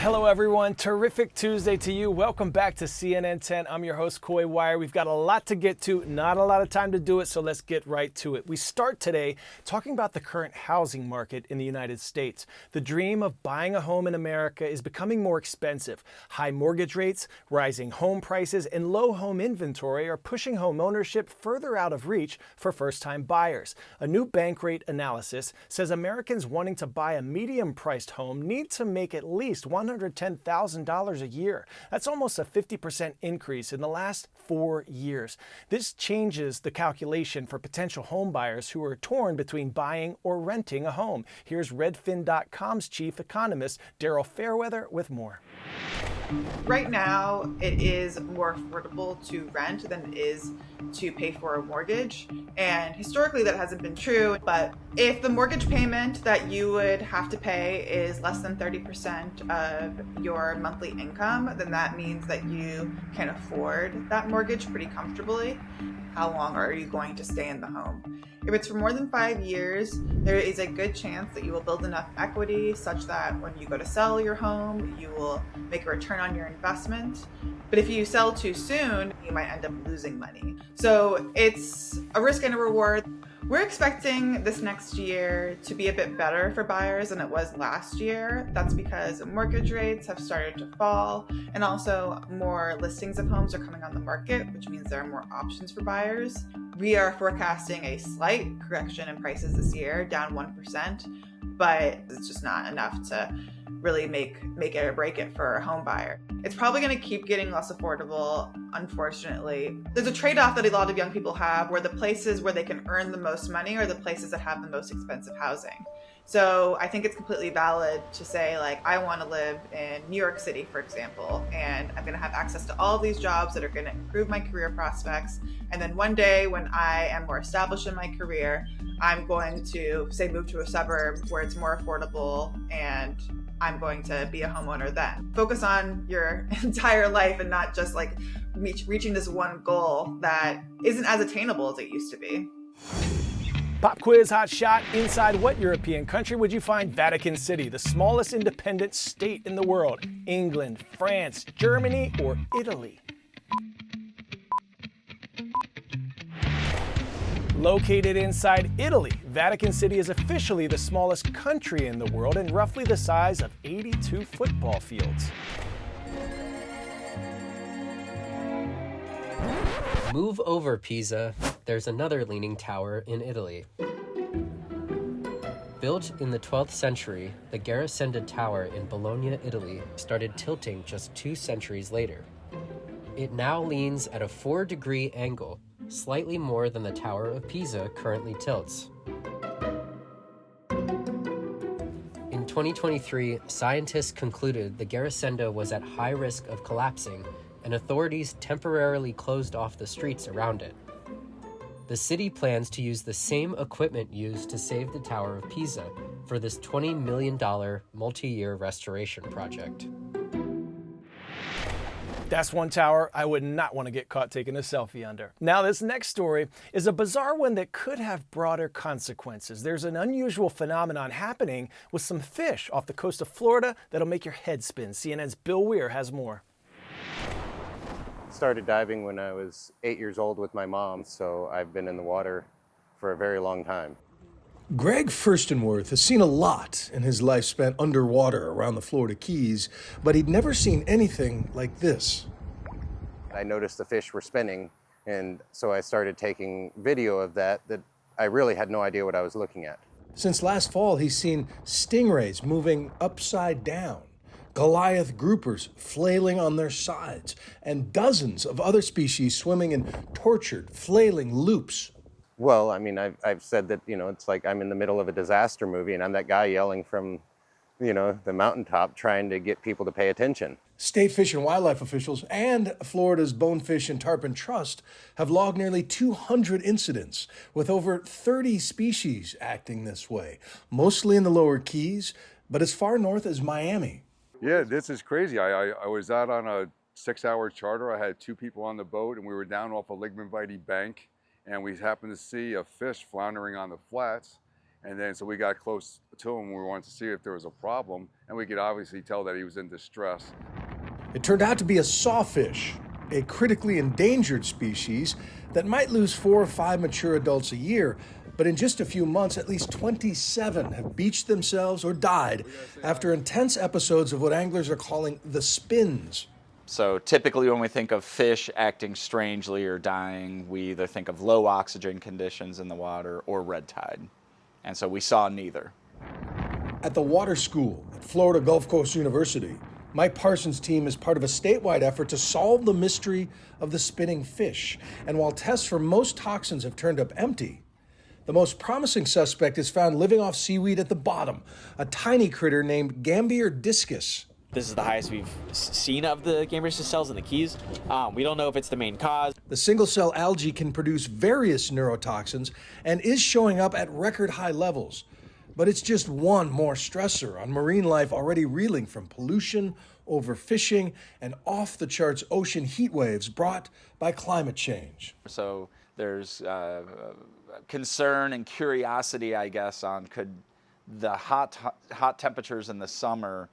Hello everyone, terrific Tuesday to you. Welcome back to CNN 10. I'm your host, Coy Wire. We've got a lot to get to, not a lot of time to do it, so let's get right to it. We start today talking about the current housing market in the United States. The dream of buying a home in America is becoming more expensive. High mortgage rates, rising home prices, and low home inventory are pushing home ownership further out of reach for first-time buyers. A new bank rate analysis says Americans wanting to buy a medium-priced home need to make at least $110,000 a year. That's almost a 50% increase in the last 4 years. This changes the calculation for potential home buyers who are torn between buying or renting a home. Here's Redfin.com's chief economist, Daryl Fairweather, with more. Right now, it is more affordable to rent than it is to pay for a mortgage. And historically, that hasn't been true. But if the mortgage payment that you would have to pay is less than 30% of your monthly income, then that means that you can afford that mortgage pretty comfortably. How long are you going to stay in the home? If it's for more than 5 years, there is a good chance that you will build enough equity such that when you go to sell your home, you will make a return on your investment. But if you sell too soon, you might end up losing money. So it's a risk and a reward. We're expecting this next year to be a bit better for buyers than it was last year. That's because mortgage rates have started to fall, and also more listings of homes are coming on the market, which means there are more options for buyers. We are forecasting a slight correction in prices this year, down 1%, but it's just not enough to really make it or break it for a home buyer. It's probably going to keep getting less affordable, unfortunately. There's a trade-off that a lot of young people have where the places where they can earn the most money are the places that have the most expensive housing. So I think it's completely valid to say, like, I want to live in New York City, for example, and I'm going to have access to all of these jobs that are going to improve my career prospects. And then one day when I am more established in my career, I'm going to, say, move to a suburb where it's more affordable, and I'm going to be a homeowner then. Focus on your entire life and not just like reaching this one goal that isn't as attainable as it used to be. Pop quiz hot shot. Inside what European country would you find Vatican City, the smallest independent state in the world? England, France, Germany, or Italy? Located inside Italy, Vatican City is officially the smallest country in the world and roughly the size of 82 football fields. Move over, Pisa. There's another leaning tower in Italy. Built in the 12th century, the Garisenda Tower in Bologna, Italy, started tilting just 2 centuries later. It now leans at a 4-degree angle, slightly more than the Tower of Pisa currently tilts. In 2023, scientists concluded the Garisenda was at high risk of collapsing, and authorities temporarily closed off the streets around it. The city plans to use the same equipment used to save the Tower of Pisa for this $20 million multi-year restoration project. That's one tower I would not want to get caught taking a selfie under. Now, this next story is a bizarre one that could have broader consequences. There's an unusual phenomenon happening with some fish off the coast of Florida that'll make your head spin. CNN's Bill Weir has more. Started diving when I was 8 years old with my mom, so I've been in the water for a very long time. Greg Furstenworth has seen a lot in his life spent underwater around the Florida Keys, but he'd never seen anything like this. I noticed the fish were spinning, and so I started taking video of that I really had no idea what I was looking at. Since last fall, he's seen stingrays moving upside down, Goliath groupers flailing on their sides, and dozens of other species swimming in tortured, flailing loops. Well, I mean, I've said that, it's like I'm in the middle of a disaster movie and I'm that guy yelling from, the mountaintop trying to get people to pay attention. State Fish and Wildlife officials and Florida's Bonefish and Tarpon Trust have logged nearly 200 incidents, with over 30 species acting this way, mostly in the lower Keys, but as far north as Miami. Yeah, this is crazy. I was out on a 6-hour charter. I had 2 people on the boat, and we were down off a Ligman Bank, and we happened to see a fish floundering on the flats. And then so we got close to him. We wanted to see if there was a problem, and we could obviously tell that he was in distress. It turned out to be a sawfish, a critically endangered species that might lose 4 or 5 mature adults a year, but in just a few months, at least 27 have beached themselves or died after intense episodes of what anglers are calling the spins. So typically when we think of fish acting strangely or dying, we either think of low oxygen conditions in the water or red tide. And so we saw neither. At the water school at Florida Gulf Coast University, Mike Parsons' team is part of a statewide effort to solve the mystery of the spinning fish. And while tests for most toxins have turned up empty, the most promising suspect is found living off seaweed at the bottom, a tiny critter named Gambier discus. This is the highest we've seen of the Gambier cells in the Keys. We don't know if it's the main cause. The single-cell algae can produce various neurotoxins and is showing up at record high levels. But it's just one more stressor on marine life already reeling from pollution, overfishing, and off-the-charts ocean heat waves brought by climate change. So there's concern and curiosity, I guess, on could the hot temperatures in the summer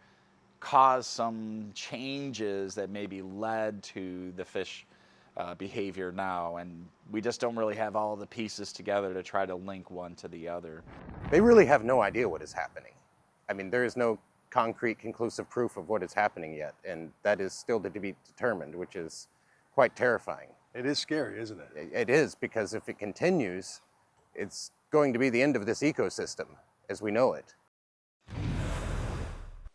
cause some changes that maybe led to the fish behavior now, and we just don't really have all the pieces together to try to link one to the other. They really have no idea what is happening. I mean, there is no concrete, conclusive proof of what is happening yet, and that is still to be determined, which is quite terrifying. It is scary, isn't it? It is, because if it continues, it's going to be the end of this ecosystem as we know it.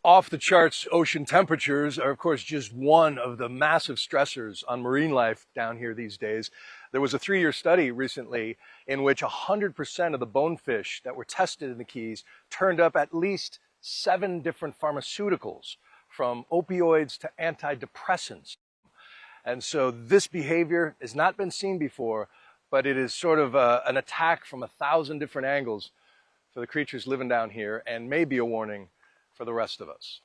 Off-the-charts ocean temperatures are, of course, just one of the massive stressors on marine life down here these days. There was a 3-year study recently in which 100% of the bonefish that were tested in the Keys turned up at least 7 different pharmaceuticals, from opioids to antidepressants. And so this behavior has not been seen before, but it is sort of an attack from 1,000 different angles for the creatures living down here, and may be a warning for the rest of us.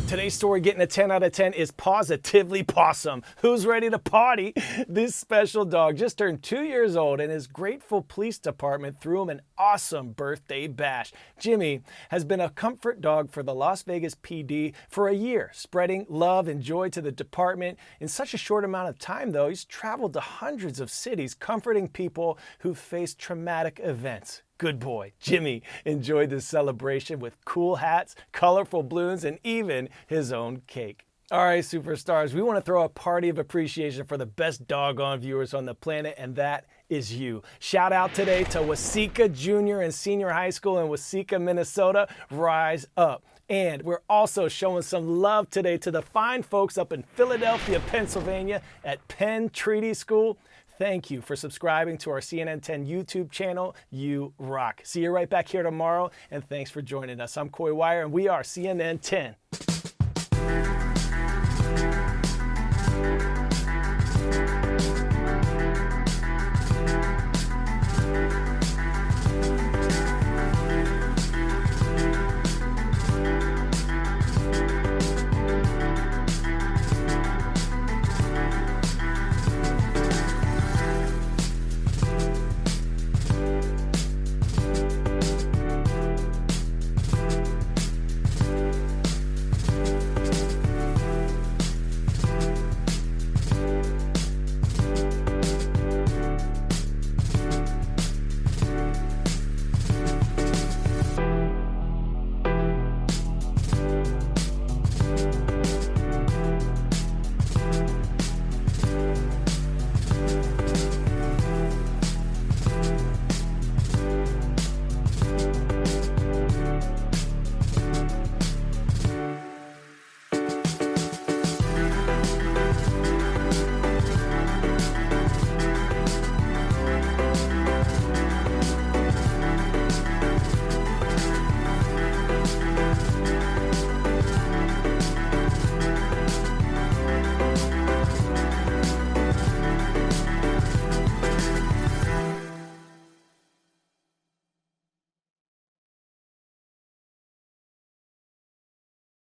Today's story getting a 10 out of 10 is positively possum. Who's ready to party? This special dog just turned 2 years old, and his grateful police department threw him an awesome birthday bash. Jimmy has been a comfort dog for the Las Vegas PD for a year, spreading love and joy to the department. In such a short amount of time, though, he's traveled to hundreds of cities, comforting people who faced traumatic events. Good boy. Jimmy enjoyed this celebration with cool hats, colorful balloons, and even his own cake. All right, superstars, we want to throw a party of appreciation for the best doggone viewers on the planet, and that is you. Shout out today to Waseca Junior and Senior High School in Waseca, Minnesota. Rise up. And we're also showing some love today to the fine folks up in Philadelphia, Pennsylvania at Penn Treaty School. Thank you for subscribing to our CNN 10 YouTube channel. You rock. See you right back here tomorrow, and thanks for joining us. I'm Coy Wire, and we are CNN 10.